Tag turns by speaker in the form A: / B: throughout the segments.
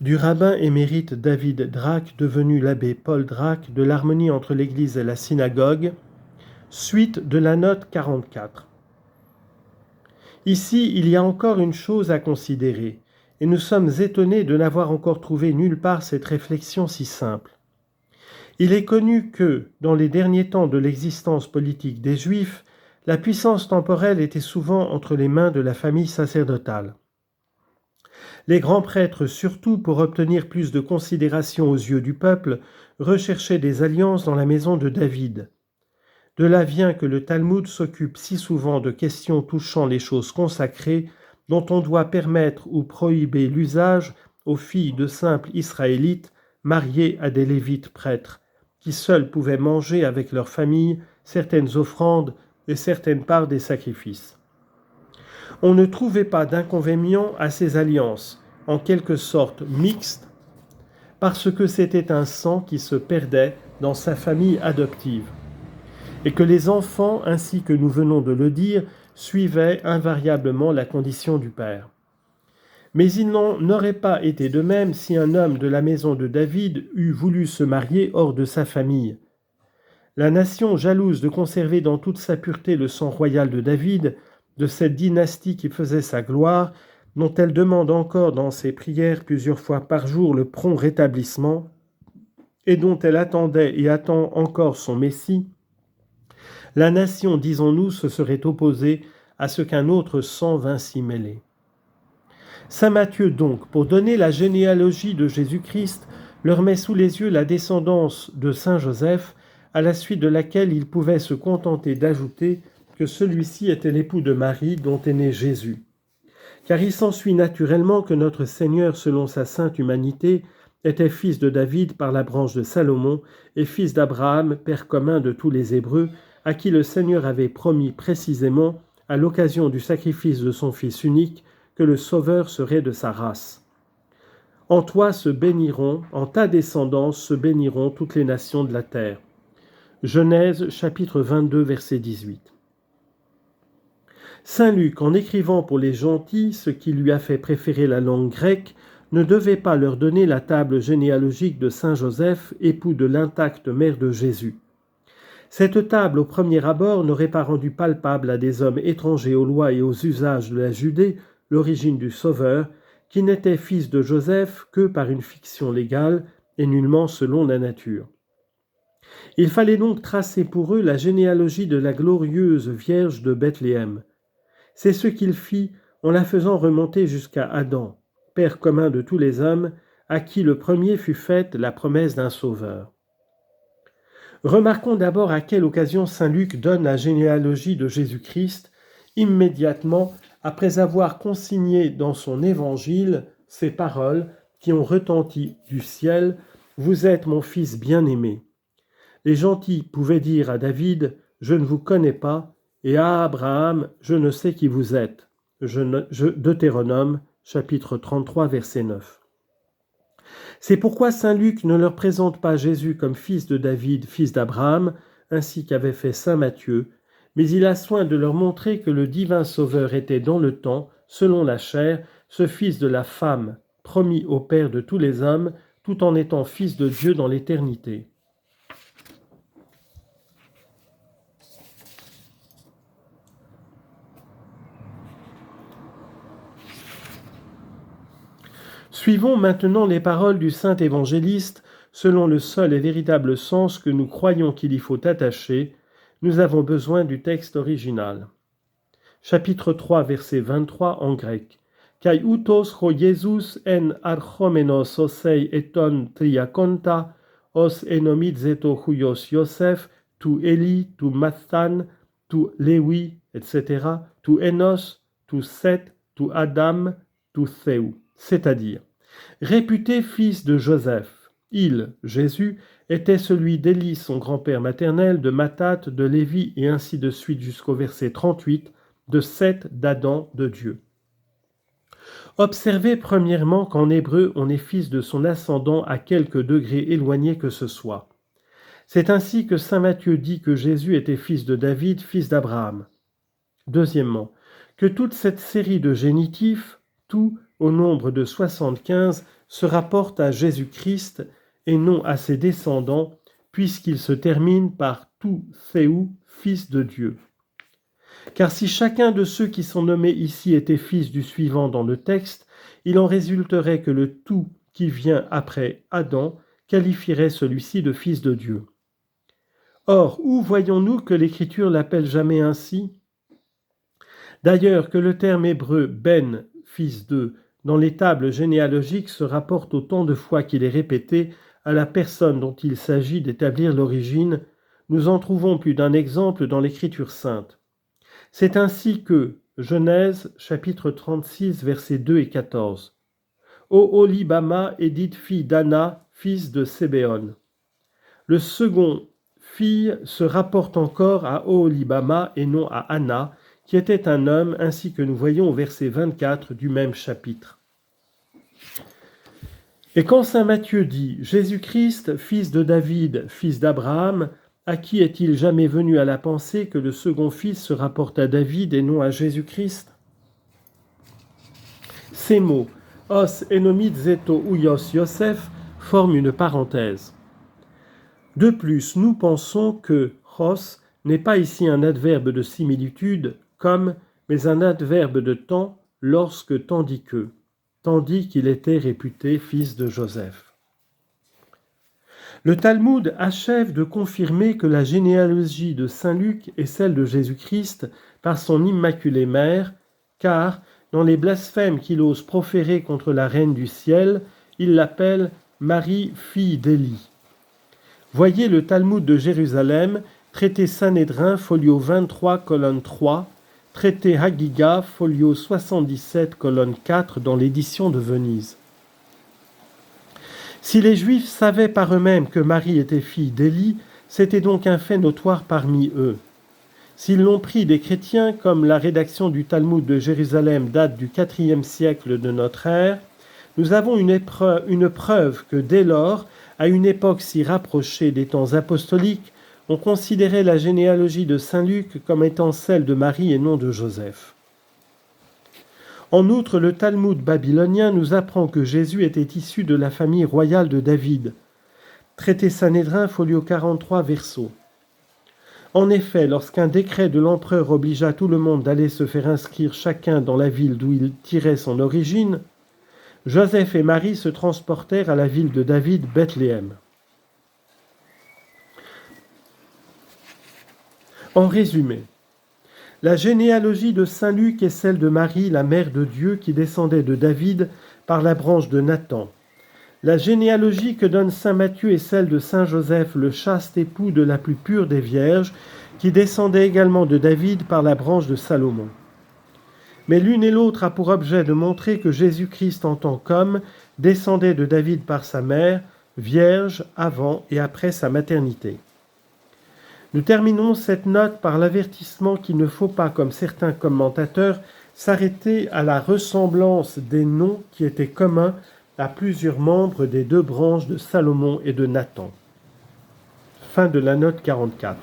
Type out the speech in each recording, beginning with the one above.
A: Du rabbin émérite David Drach, devenu l'abbé Paul Drach, de l'harmonie entre l'Église et la synagogue, suite de la note 44. Ici, il y a encore une chose à considérer, et nous sommes étonnés de n'avoir encore trouvé nulle part cette réflexion si simple. Il est connu que, dans les derniers temps de l'existence politique des Juifs, la puissance temporelle était souvent entre les mains de la famille sacerdotale. Les grands prêtres, surtout pour obtenir plus de considération aux yeux du peuple, recherchaient des alliances dans la maison de David. De là vient que le Talmud s'occupe si souvent de questions touchant les choses consacrées, dont on doit permettre ou prohiber l'usage aux filles de simples Israélites mariées à des Lévites prêtres, qui seuls pouvaient manger avec leur famille certaines offrandes et certaines parts des sacrifices. On ne trouvait pas d'inconvénient à ces alliances, en quelque sorte mixtes, parce que c'était un sang qui se perdait dans sa famille adoptive, et que les enfants, ainsi que nous venons de le dire, suivaient invariablement la condition du père. Mais il n'en aurait pas été de même si un homme de la maison de David eût voulu se marier hors de sa famille. La nation, jalouse de conserver dans toute sa pureté le sang royal de David, de cette dynastie qui faisait sa gloire, dont elle demande encore dans ses prières plusieurs fois par jour le prompt rétablissement, et dont elle attendait et attend encore son Messie, la nation, disons-nous, se serait opposée à ce qu'un autre sang vînt s'y mêler. Saint Matthieu donc, pour donner la généalogie de Jésus-Christ, leur met sous les yeux la descendance de Saint Joseph, à la suite de laquelle il pouvait se contenter d'ajouter que celui-ci était l'époux de Marie dont est né Jésus. Car il s'ensuit naturellement que notre Seigneur, selon sa sainte humanité, était fils de David par la branche de Salomon et fils d'Abraham, père commun de tous les Hébreux, à qui le Seigneur avait promis précisément, à l'occasion du sacrifice de son Fils unique, que le Sauveur serait de sa race. En toi se béniront, en ta descendance se béniront toutes les nations de la terre. Genèse chapitre 22 verset 18. Saint Luc, en écrivant pour les gentils, ce qui lui a fait préférer la langue grecque, ne devait pas leur donner la table généalogique de Saint Joseph, époux de l'intacte mère de Jésus. Cette table, au premier abord, n'aurait pas rendu palpable à des hommes étrangers aux lois et aux usages de la Judée l'origine du Sauveur, qui n'était fils de Joseph que par une fiction légale et nullement selon la nature. Il fallait donc tracer pour eux la généalogie de la glorieuse Vierge de Bethléem. C'est ce qu'il fit en la faisant remonter jusqu'à Adam, père commun de tous les hommes, à qui le premier fut faite la promesse d'un sauveur. Remarquons d'abord à quelle occasion saint Luc donne la généalogie de Jésus-Christ, immédiatement après avoir consigné dans son évangile ces paroles qui ont retenti du ciel « Vous êtes mon fils bien-aimé ». Les gentils pouvaient dire à David « Je ne vous connais pas » et à Abraham « Je ne sais qui vous êtes ». Deutéronome, chapitre 33, verset 9. C'est pourquoi saint Luc ne leur présente pas Jésus comme fils de David, fils d'Abraham, ainsi qu'avait fait saint Matthieu, mais il a soin de leur montrer que le divin Sauveur était dans le temps, selon la chair, ce fils de la femme, promis au Père de tous les hommes, tout en étant fils de Dieu dans l'éternité. Suivons maintenant les paroles du saint évangéliste, selon le seul et véritable sens que nous croyons qu'il y faut attacher. Nous avons besoin du texte original. Chapitre 3, verset 23 en grec. Kai outos ho Jesus en archomenos osei eton triakonta, os enomidzeto huios Yosef, tu Eli, tu Mathan, tu Lewi, etc., tu Enos, tu Seth, tu Adam, tu Theu. C'est-à-dire, réputé fils de Joseph, il, Jésus, était celui d'Élie, son grand-père maternel, de Mathat, de Lévi, et ainsi de suite jusqu'au verset 38, de Seth, d'Adam, de Dieu. Observez premièrement qu'en hébreu, on est fils de son ascendant à quelque degré éloigné que ce soit. C'est ainsi que saint Matthieu dit que Jésus était fils de David, fils d'Abraham. Deuxièmement, que toute cette série de génitifs, tout, au nombre de 75, se rapporte à Jésus-Christ et non à ses descendants, puisqu'il se termine par tout Théou, fils de Dieu. Car si chacun de ceux qui sont nommés ici était fils du suivant dans le texte, il en résulterait que le tout qui vient après Adam qualifierait celui-ci de fils de Dieu. Or, où voyons-nous que l'Écriture l'appelle jamais ainsi ? D'ailleurs, que le terme hébreu « ben », fils de, dans les tables généalogiques se rapporte autant de fois qu'il est répété à la personne dont il s'agit d'établir l'origine, nous en trouvons plus d'un exemple dans l'Écriture sainte. C'est ainsi que, Genèse, chapitre 36, versets 2 et 14. « Oholibama est dite fille d'Anna, fils de Sébéon. » Le second « fille » se rapporte encore à Oholibama et non à Anna, qui était un homme, ainsi que nous voyons au verset 24 du même chapitre. Et quand saint Matthieu dit « Jésus-Christ, fils de David, fils d'Abraham », à qui est-il jamais venu à la pensée que le second fils se rapporte à David et non à Jésus-Christ ? Ces mots « os enomit zeto ouios Yosef » forment une parenthèse. De plus, nous pensons que « os » n'est pas ici un adverbe de similitude, comme, mais un adverbe de temps, lorsque tandis que, tandis qu'il était réputé fils de Joseph. Le Talmud achève de confirmer que la généalogie de saint Luc est celle de Jésus-Christ par son immaculée mère, car, dans les blasphèmes qu'il ose proférer contre la reine du ciel, il l'appelle Marie, fille d'Élie. Voyez le Talmud de Jérusalem, traité Sanhédrin, folio 23, colonne 3, traité Hagiga, folio 77, colonne 4, dans l'édition de Venise. Si les Juifs savaient par eux-mêmes que Marie était fille d'Élie, c'était donc un fait notoire parmi eux. S'ils l'ont pris des chrétiens, comme la rédaction du Talmud de Jérusalem date du IVe siècle de notre ère, nous avons une preuve que dès lors, à une époque si rapprochée des temps apostoliques, on considérait la généalogie de saint Luc comme étant celle de Marie et non de Joseph. En outre, le Talmud babylonien nous apprend que Jésus était issu de la famille royale de David. Traité Sanhédrin, folio 43, verso. En effet, lorsqu'un décret de l'empereur obligea tout le monde d'aller se faire inscrire chacun dans la ville d'où il tirait son origine, Joseph et Marie se transportèrent à la ville de David, Bethléem. En résumé, la généalogie de saint Luc est celle de Marie, la mère de Dieu, qui descendait de David par la branche de Nathan. La généalogie que donne saint Matthieu est celle de saint Joseph, le chaste époux de la plus pure des vierges, qui descendait également de David par la branche de Salomon. Mais l'une et l'autre a pour objet de montrer que Jésus-Christ en tant qu'homme descendait de David par sa mère, vierge avant et après sa maternité. Nous terminons cette note par l'avertissement qu'il ne faut pas, comme certains commentateurs, s'arrêter à la ressemblance des noms qui étaient communs à plusieurs membres des deux branches de Salomon et de Nathan. Fin de la note 44.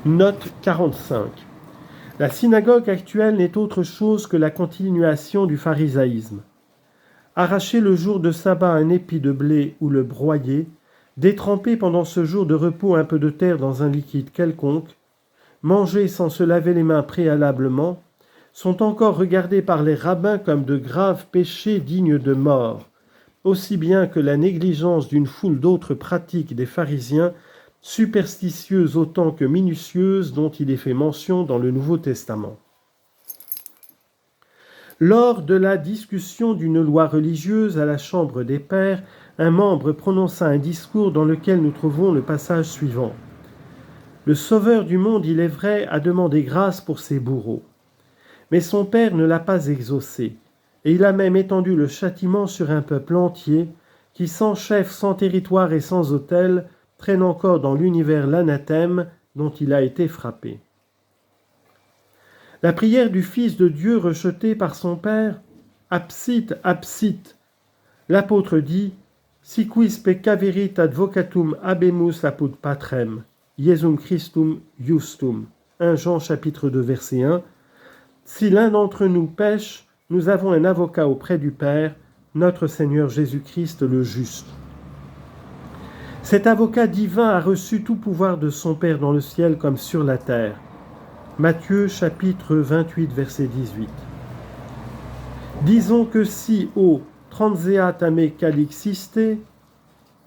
A: Note 45. La synagogue actuelle n'est autre chose que la continuation du pharisaïsme. Arracher le jour de sabbat un épi de blé ou le broyer, détremper pendant ce jour de repos un peu de terre dans un liquide quelconque, manger sans se laver les mains préalablement, sont encore regardés par les rabbins comme de graves péchés dignes de mort, aussi bien que la négligence d'une foule d'autres pratiques des pharisiens, superstitieuses autant que minutieuses, dont il est fait mention dans le Nouveau Testament. Lors de la discussion d'une loi religieuse à la Chambre des Pairs, un membre prononça un discours dans lequel nous trouvons le passage suivant. « Le Sauveur du monde, il est vrai, a demandé grâce pour ses bourreaux. Mais son Père ne l'a pas exaucé, et il a même étendu le châtiment sur un peuple entier qui, sans chef, sans territoire et sans autel, traîne encore dans l'univers l'anathème dont il a été frappé. » La prière du Fils de Dieu rejetée par son Père, « Absit, absit », l'apôtre dit « Si quis peccaverit advocatum habemus apud patrem, Iesum Christum justum » 1 Jean chapitre 2 verset 1. Si l'un d'entre nous pêche, nous avons un avocat auprès du Père, notre Seigneur Jésus-Christ le juste. Cet avocat divin a reçu tout pouvoir de son Père dans le ciel comme sur la terre. Matthieu chapitre 28, verset 18. Disons que si au transeat ame calixiste,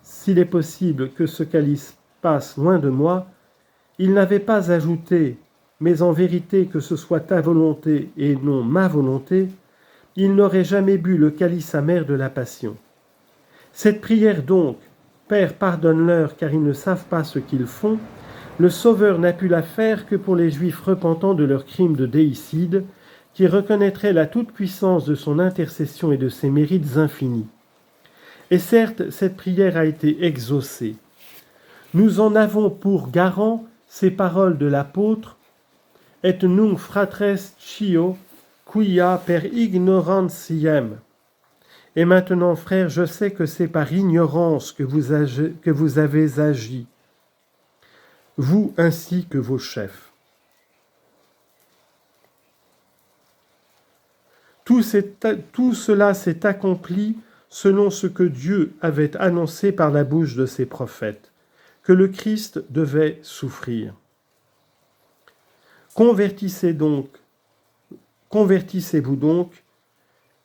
A: s'il est possible que ce calice passe loin de moi, il n'avait pas ajouté, mais en vérité que ce soit ta volonté et non ma volonté, il n'aurait jamais bu le calice amer de la passion. Cette prière donc, Père, pardonne-leur car ils ne savent pas ce qu'ils font, le Sauveur n'a pu la faire que pour les Juifs repentants de leur crime de déicide, qui reconnaîtraient la toute-puissance de son intercession et de ses mérites infinis. Et certes, cette prière a été exaucée. Nous en avons pour garant ces paroles de l'apôtre « Et nunc fratres cio, quia per ignorantiem » Et maintenant, frères, je sais que c'est par ignorance que vous avez agi, vous ainsi que vos chefs. Tout cela s'est accompli selon ce que Dieu avait annoncé par la bouche de ses prophètes, que le Christ devait souffrir. Convertissez-vous donc,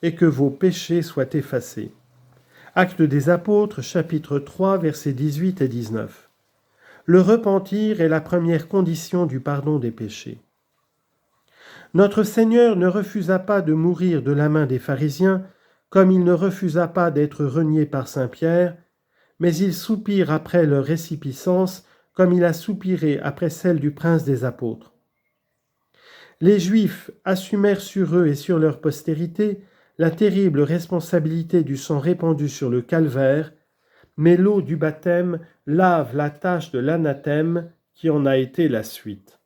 A: et que vos péchés soient effacés. Actes des Apôtres, chapitre 3, versets 18 et 19. Le repentir est la première condition du pardon des péchés. Notre Seigneur ne refusa pas de mourir de la main des pharisiens, comme il ne refusa pas d'être renié par saint Pierre, mais il soupire après leur résipiscence, comme il a soupiré après celle du prince des apôtres. Les Juifs assumèrent sur eux et sur leur postérité la terrible responsabilité du sang répandu sur le calvaire, mais l'eau du baptême lave la tache de l'anathème qui en a été la suite.